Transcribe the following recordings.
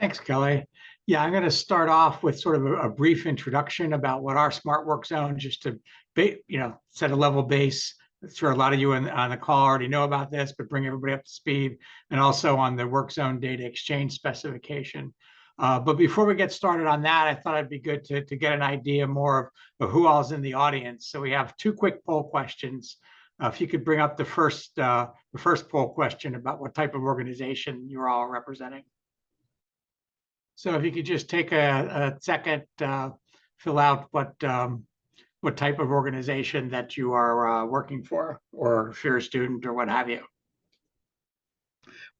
Thanks, Kelly. Yeah, I'm going to start off with sort of a brief introduction about what are smart work zones, just to set a level base. I'm sure a lot of you on the call already know about this, but bring everybody up to speed, and also on the work zone data exchange specification. But before we get started on that, I thought it'd be good to get an idea more of who all's in the audience. So we have two quick poll questions. If you could bring up the first poll question about what type of organization you're all representing. So if you could just take a second, fill out what type of organization that you are working for, or if you're a student or what have you.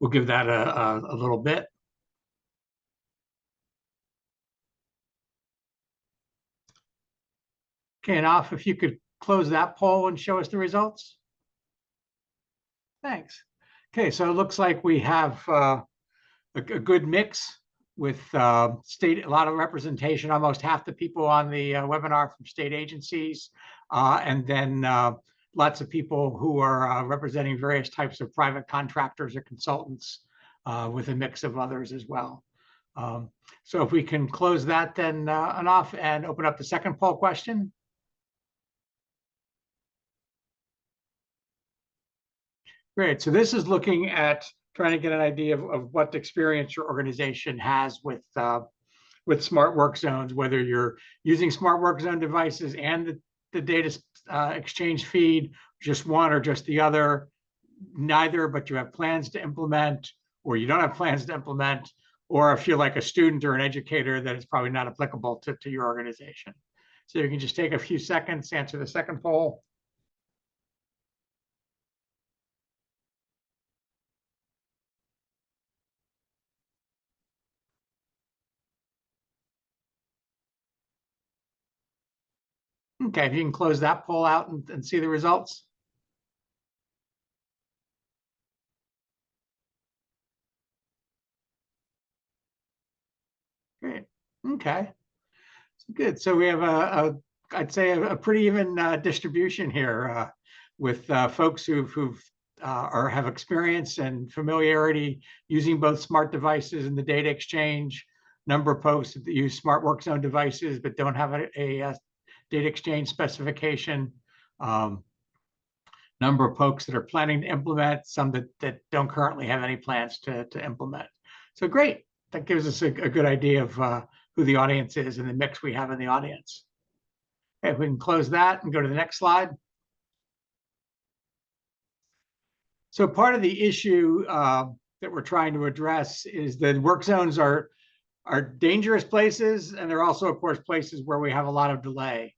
We'll give that a little bit. Okay, enough. If you could close that poll and show us the results. Thanks. Okay, so it looks like we have a good mix with a lot of representation, almost half the people on the webinar from state agencies, and then lots of people who are representing various types of private contractors or consultants, with a mix of others as well. So if we can close that then off and open up the second poll question. Great, so this is looking at trying to get an idea of what experience your organization has with smart work zones, whether you're using smart work zone devices and the data exchange feed, just one or just the other, neither, but you have plans to implement, or you don't have plans to implement, or if you're like a student or an educator, that it's probably not applicable to your organization. So you can just take a few seconds to answer the second poll. Okay, if you can close that poll out and see the results. Great. Okay. Good. So we have I'd say a pretty even distribution here, with folks who've have experience and familiarity using both smart devices and the data exchange. Number of folks that use smart work zone devices but don't have a data exchange specification. Number of folks that are planning to implement, some that don't currently have any plans to implement. So great. That gives us a good idea of who the audience is and the mix we have in the audience. Okay, if we can close that and go to the next slide. So part of the issue that we're trying to address is that work zones are dangerous places, and they're also, of course, places where we have a lot of delay.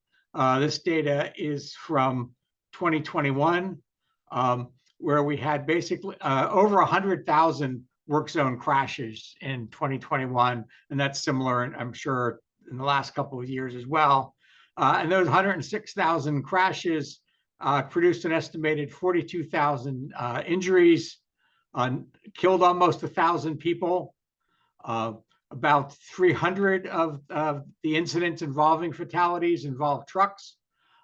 This data is from 2021, where we had basically over 100,000 work zone crashes in 2021, and that's similar, and I'm sure, in the last couple of years as well. And those 106,000 crashes produced an estimated 42,000 injuries, killed almost 1,000 people. About 300 of the incidents involving fatalities involve trucks,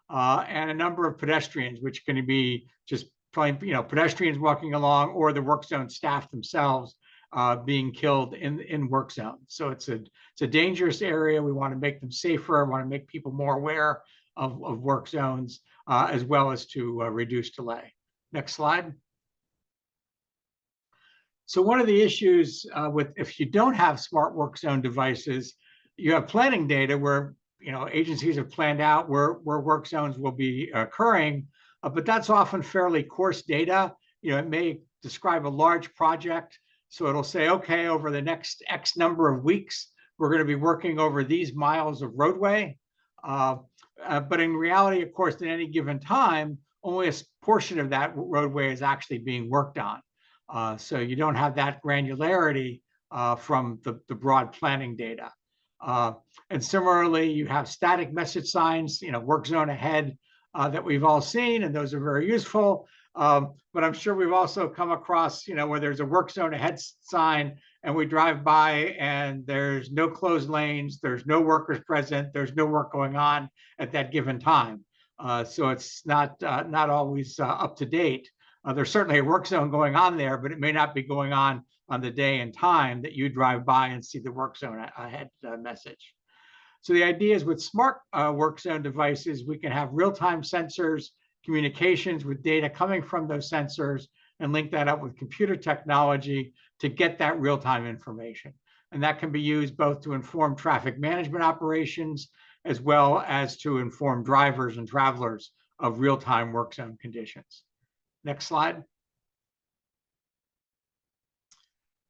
and a number of pedestrians, which can be just plain, pedestrians walking along, or the work zone staff themselves being killed in work zones. So it's a dangerous area. We want to make them safer. We want to make people more aware of work zones, as well as to reduce delay. Next slide. So one of the issues if you don't have smart work zone devices, you have planning data where agencies have planned out where work zones will be occurring, but that's often fairly coarse data. It may describe a large project, so it'll say, okay, over the next X number of weeks, we're going to be working over these miles of roadway. But in reality, of course, at any given time, only a portion of that roadway is actually being worked on. So you don't have that granularity from the broad planning data. And similarly, you have static message signs, work zone ahead, that we've all seen, and those are very useful. But I'm sure we've also come across, where there's a work zone ahead sign and we drive by and there's no closed lanes, there's no workers present, there's no work going on at that given time. So it's not always up to date. There's certainly a work zone going on there, but it may not be going on on the day and time that you drive by and see the work zone ahead message. So the idea is with smart work zone devices, we can have real-time sensors, communications with data coming from those sensors, and link that up with computer technology to get that real-time information. And that can be used both to inform traffic management operations, as well as to inform drivers and travelers of real-time work zone conditions. Next slide.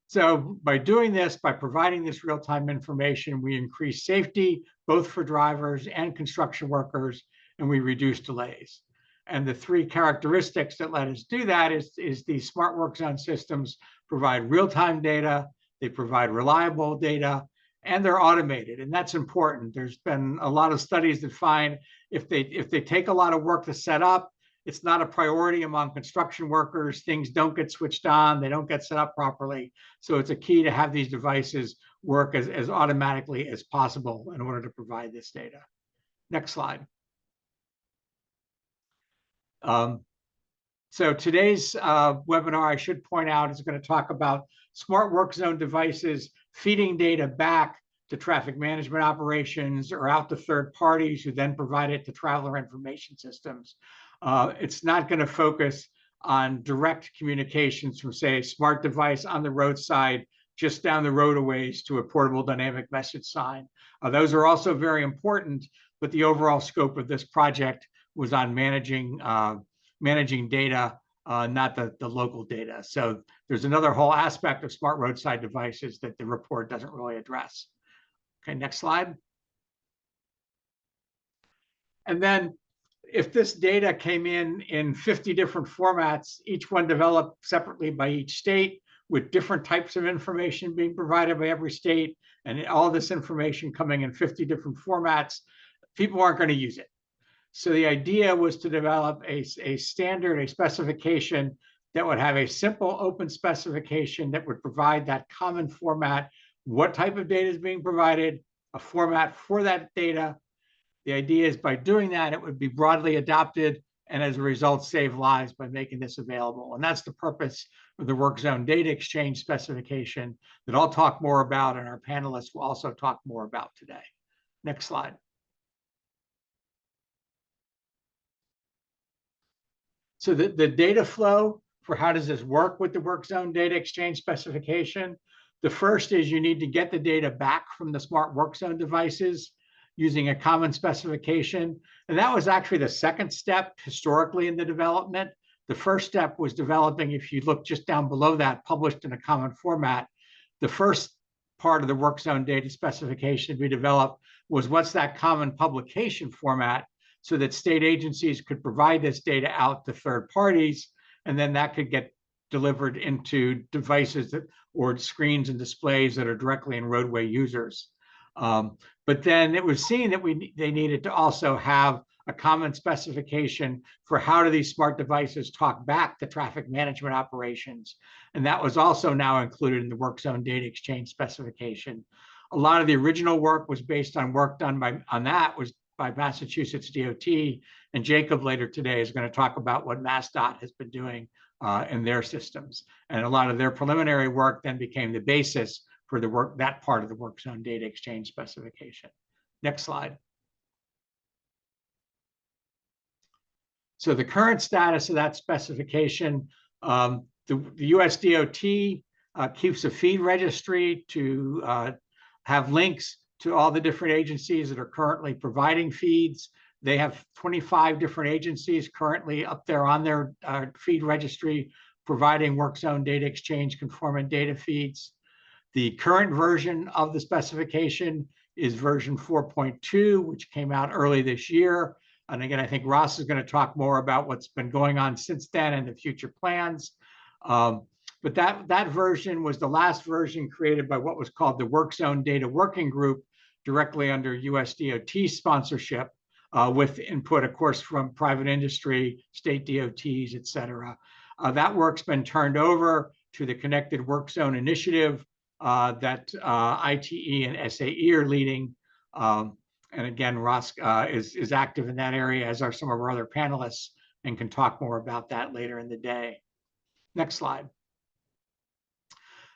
So by doing this, by providing this real-time information, we increase safety, both for drivers and construction workers, and we reduce delays. And the three characteristics that let us do that is these smart work zone systems provide real-time data, they provide reliable data, and they're automated. And that's important. There's been a lot of studies that find if they take a lot of work to set up, it's not a priority among construction workers. Things don't get switched on. They don't get set up properly. So it's a key to have these devices work as automatically as possible in order to provide this data. Next slide. So today's webinar, I should point out, is going to talk about smart work zone devices feeding data back to traffic management operations or out to third parties who then provide it to traveler information systems. It's not going to focus on direct communications from, say, a smart device on the roadside just down the roadways to a portable dynamic message sign. Those are also very important, but the overall scope of this project was on managing data, not the local data. So there's another whole aspect of smart roadside devices that the report doesn't really address. Okay, next slide. And then if this data came in 50 different formats, each one developed separately by each state with different types of information being provided by every state, and all this information coming in 50 different formats, people aren't going to use it. So the idea was to develop a standard, a specification that would have a simple open specification that would provide that common format, what type of data is being provided, a format for that data. The idea is by doing that, it would be broadly adopted and as a result, save lives by making this available. And that's the purpose of the work zone data exchange specification that I'll talk more about and our panelists will also talk more about today. Next slide. So the data flow for how does this work with the work zone data exchange specification? The first is you need to get the data back from the smart work zone devices using a common specification. And that was actually the second step historically in the development. The first step was developing, if you look just down below that, published in a common format. The first part of the work zone data specification to be developed was what's that common publication format so that state agencies could provide this data out to third parties, and then that could get delivered into devices that, or screens and displays that are directly in roadway users. But then it was seen that they needed to also have a common specification for how do these smart devices talk back to traffic management operations. And that was also now included in the work zone data exchange specification. A lot of the original work was based on work done by Massachusetts DOT, and Jacob later today is going to talk about what MassDOT has been doing in their systems. And a lot of their preliminary work then became the basis for the work, that part of the work zone data exchange specification. Next slide. So the current status of that specification, the US DOT keeps a feed registry to have links to all the different agencies that are currently providing feeds. They have 25 different agencies currently up there on their feed registry providing work zone data exchange conformant data feeds. The current version of the specification is version 4.2, which came out early this year. And again, I think Ross is going to talk more about what's been going on since then and the future plans. But that version was the last version created by what was called the Work Zone Data Working Group, directly under US DOT sponsorship, with input, of course, from private industry, state DOTs, et cetera. That work's been turned over to the Connected Work Zone Initiative that ITE and SAE are leading. And again, Ross is active in that area, as are some of our other panelists, and can talk more about that later in the day. Next slide.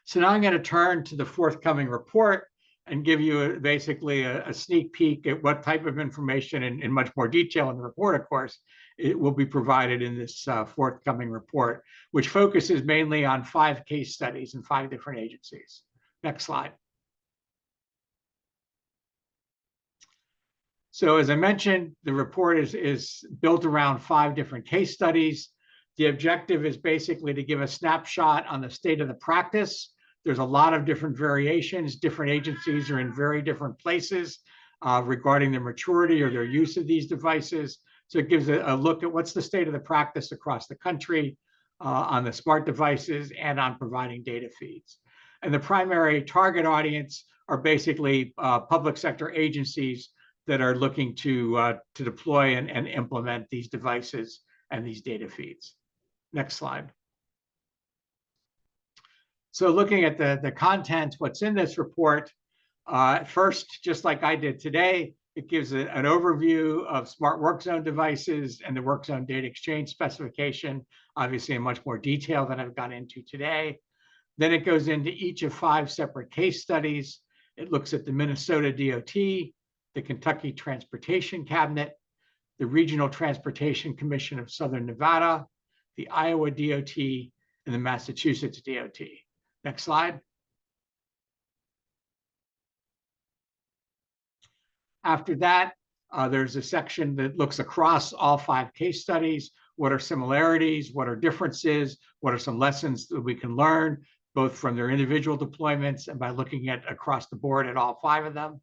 So now I'm going to turn to the forthcoming report and give you basically a sneak peek at what type of information in much more detail in the report, of course, it will be provided in this forthcoming report, which focuses mainly on 5 case studies in 5 different agencies. Next slide. So as I mentioned, the report is built around 5 different case studies. The objective is basically to give a snapshot on the state of the practice. There's a lot of different variations. Different agencies are in very different places regarding their maturity or their use of these devices. So it gives a look at what's the state of the practice across the country on the smart devices and on providing data feeds. And the primary target audience are basically public sector agencies that are looking to deploy and implement these devices and these data feeds. Next slide. So looking at the content, what's in this report, first, just like I did today, it gives an overview of smart work zone devices and the work zone data exchange specification, obviously in much more detail than I've gone into today. Then it goes into each of 5 separate case studies. It looks at the Minnesota DOT, the Kentucky Transportation Cabinet, the Regional Transportation Commission of Southern Nevada, the Iowa DOT, and the Massachusetts DOT. Next slide. After that, there's a section that looks across all 5 case studies. What are similarities? What are differences? What are some lessons that we can learn, both from their individual deployments and by looking at across the board at all 5 of them?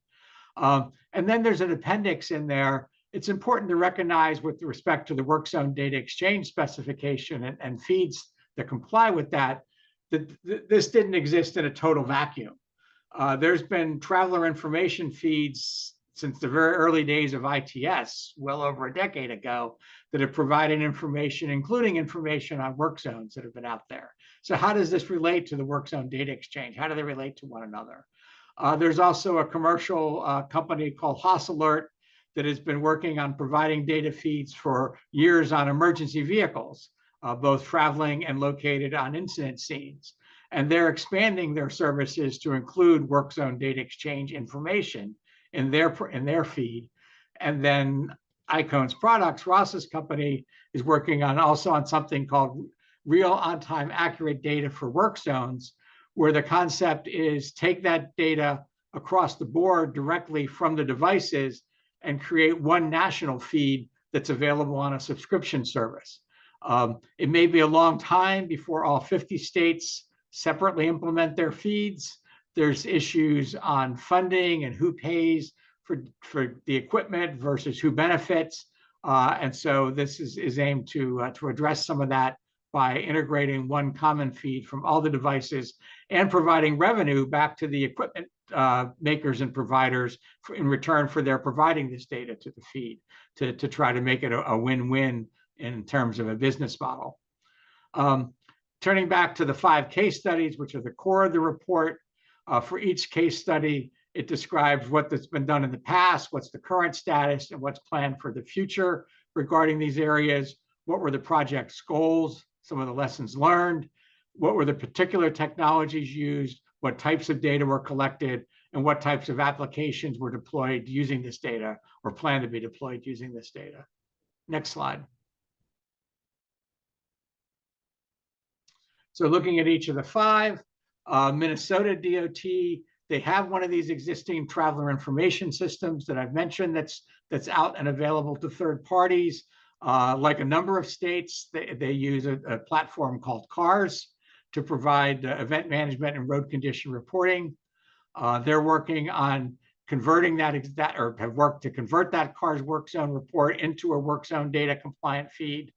And then there's an appendix in there. It's important to recognize with respect to the work zone data exchange specification and feeds that comply with that this didn't exist in a total vacuum. There's been traveler information feeds since the very early days of ITS, well over a decade ago, that have provided information, including information on work zones that have been out there. So how does this relate to the work zone data exchange? How do they relate to one another? There's also a commercial company called HosAlert that has been working on providing data feeds for years on emergency vehicles, both traveling and located on incident scenes. And they're expanding their services to include work zone data exchange information in their feed. And then Icone's Products, Ross's company, is working on also on something called real on-time accurate data for work zones, where the concept is take that data across the board directly from the devices and create one national feed that's available on a subscription service. It may be a long time before all 50 states separately implement their feeds. There's issues on funding and who pays for the equipment versus who benefits. And so this is aimed to address some of that by integrating one common feed from all the devices and providing revenue back to the equipment makers and providers in return for their providing this data to the feed to try to make it a win-win in terms of a business model. Turning back to the 5 case studies, which are the core of the report, for each case study, it describes what's been done in the past, what's the current status, and what's planned for the future regarding these areas. What were the project's goals, some of the lessons learned, what were the particular technologies used, what types of data were collected, and what types of applications were deployed using this data or plan to be deployed using this data. Next slide. So looking at each of the 5, Minnesota DOT, they have one of these existing traveler information systems that I've mentioned that's out and available to third parties. Like a number of states, they use a platform called CARS to provide event management and road condition reporting. They're working on converting that or have worked to convert that CARS work zone report into a work zone data compliant feed.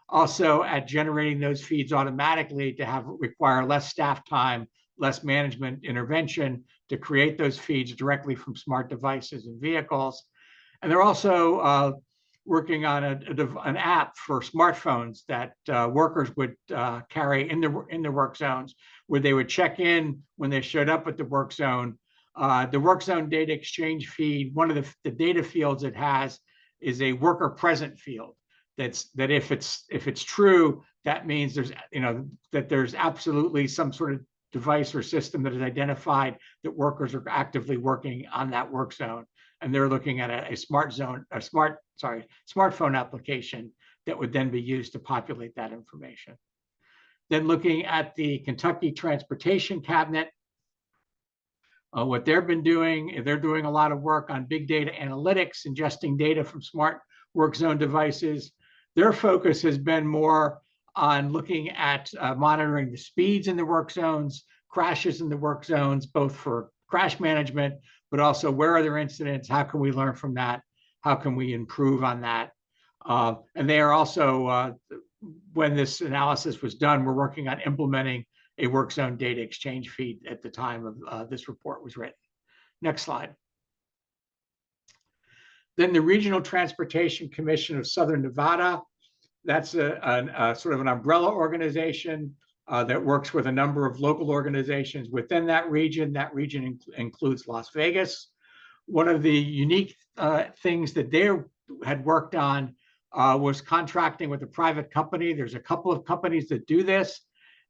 Also at generating those feeds automatically to require less staff time, less management intervention to create those feeds directly from smart devices and vehicles. And they're also working on an app for smartphones that workers would carry in the work zones, where they would check in when they showed up at the work zone. The work zone data exchange feed, one of the data fields it has is a worker present field. That if it's true, that means there's that there's absolutely some sort of device or system that is identified that workers are actively working on that work zone. And they're looking at a smartphone application that would then be used to populate that information. Then looking at the Kentucky Transportation Cabinet, what they've been doing, they're doing a lot of work on big data analytics, ingesting data from smart work zone devices. Their focus has been more on looking at monitoring the speeds in the work zones, crashes in the work zones, both for crash management, but also where are there incidents? How can we learn from that? How can we improve on that? And they are also, when this analysis was done, we're working on implementing a work zone data exchange feed at the time of this report was written. Next slide. Then the Regional Transportation Commission of Southern Nevada. That's a sort of an umbrella organization that works with a number of local organizations within that region. That region includes Las Vegas. One of the unique things that they had worked on was contracting with a private company. There's a couple of companies that do this.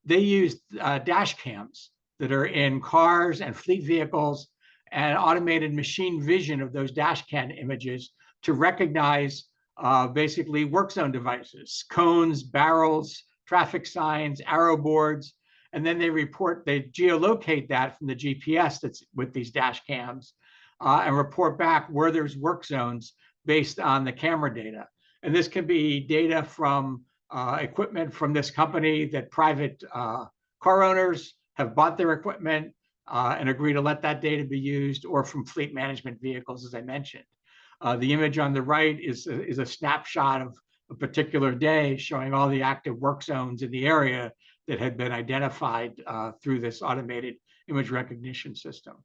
They use dash cams that are in cars and fleet vehicles and automated machine vision of those dash cam images to recognize basically work zone devices, cones, barrels, traffic signs, arrow boards, and then they geolocate that from the GPS that's with these dash cams and report back where there's work zones based on the camera data. And this can be data from equipment from this company that private car owners have bought their equipment and agree to let that data be used, or from fleet management vehicles, as I mentioned. The image on the right is a snapshot of a particular day showing all the active work zones in the area that had been identified through this automated image recognition system.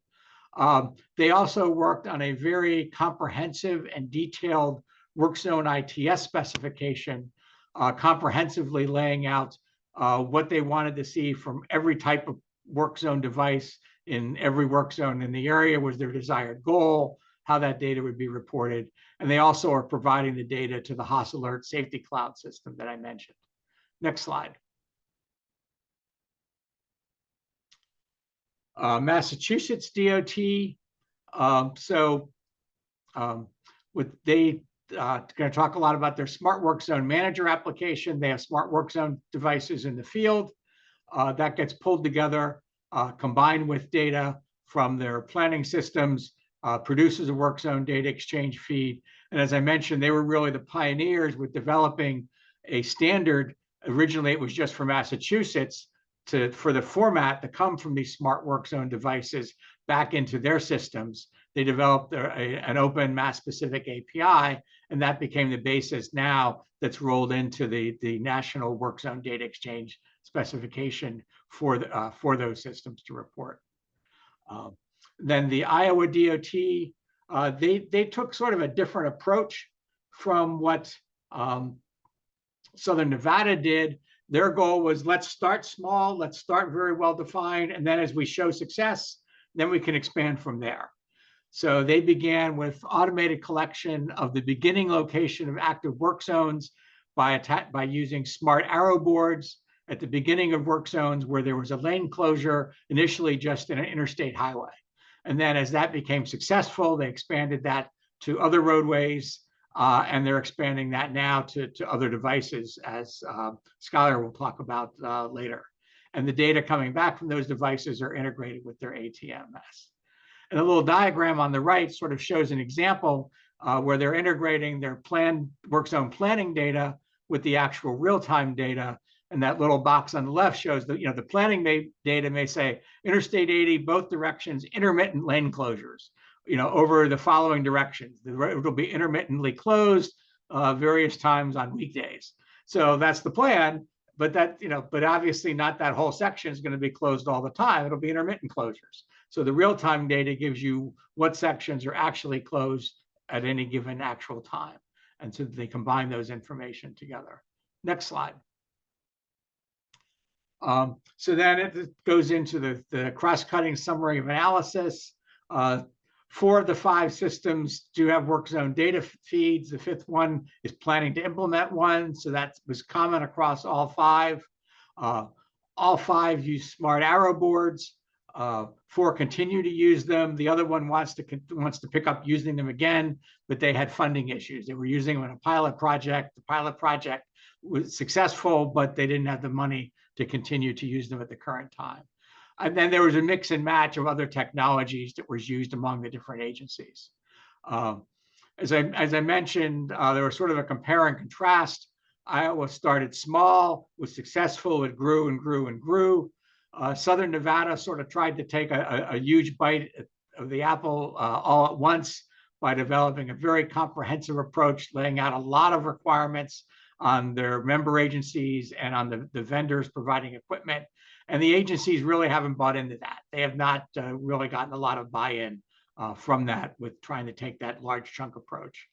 They also worked on a very comprehensive and detailed work zone ITS specification, comprehensively laying out what they wanted to see from every type of work zone device in every work zone in the area was their desired goal, how that data would be reported. And they also are providing the data to the Haas Alert Safety Cloud system that I mentioned. Next slide. Massachusetts DOT. Going to talk a lot about their Smart Work Zone Manager application. They have smart work zone devices in the field that gets pulled together, combined with data from their planning systems, produces a work zone data exchange feed. And as I mentioned, they were really the pioneers with developing a standard. Originally, it was just for Massachusetts for the format to come from these smart work zone devices back into their systems. They developed an open mass-specific API, and that became the basis now that's rolled into the National Work Zone Data Exchange specification for those systems to report. Then the Iowa DOT, they took sort of a different approach from what Southern Nevada did. Their goal was, let's start small, let's start very well defined, and then as we show success, then we can expand from there. So they began with automated collection of the beginning location of active work zones by using smart arrow boards at the beginning of work zones where there was a lane closure, initially just in an interstate highway. And then as that became successful, they expanded that to other roadways, and they're expanding that now to other devices, as Skylar will talk about later. And the data coming back from those devices are integrated with their ATMS. And a little diagram on the right sort of shows an example where they're integrating their planned work zone planning data with the actual real-time data. And that little box on the left shows that, the planning data may say Interstate 80, both directions, intermittent lane closures, over the following directions. The road will be intermittently closed various times on weekdays. So that's the plan, but but obviously not that whole section is going to be closed all the time. It'll be intermittent closures. So the real-time data gives you what sections are actually closed at any given actual time. And so they combine those information together. Next slide. So then it goes into the cross-cutting summary of analysis. 4 of the 5 systems do have work zone data feeds. The 5th one is planning to implement one. So that was common across all 5. All 5 use smart arrow boards. 4 continue to use them. The other one wants to pick up using them again, but they had funding issues. They were using them in a pilot project. The pilot project was successful, but they didn't have the money to continue to use them at the current time. And then there was a mix and match of other technologies that was used among the different agencies. As I mentioned, there was sort of a compare and contrast. Iowa started small, was successful, it grew and grew and grew. Southern Nevada sort of tried to take a huge bite of the apple all at once by developing a very comprehensive approach, laying out a lot of requirements on their member agencies and on the vendors providing equipment. And the agencies really haven't bought into that. They have not really gotten a lot of buy-in from that with trying to take that large chunk approach.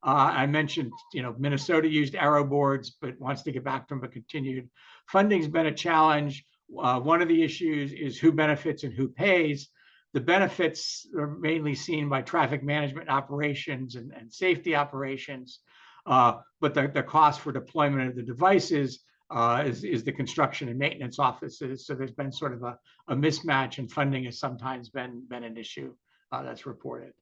I mentioned, Minnesota used arrow boards, but wants to get back from a continued. Funding's been a challenge. One of the issues is who benefits and who pays. The benefits are mainly seen by traffic management operations and safety operations, but the cost for deployment of the devices is the construction and maintenance offices. So there's been sort of a mismatch, and funding has sometimes been an issue that's reported.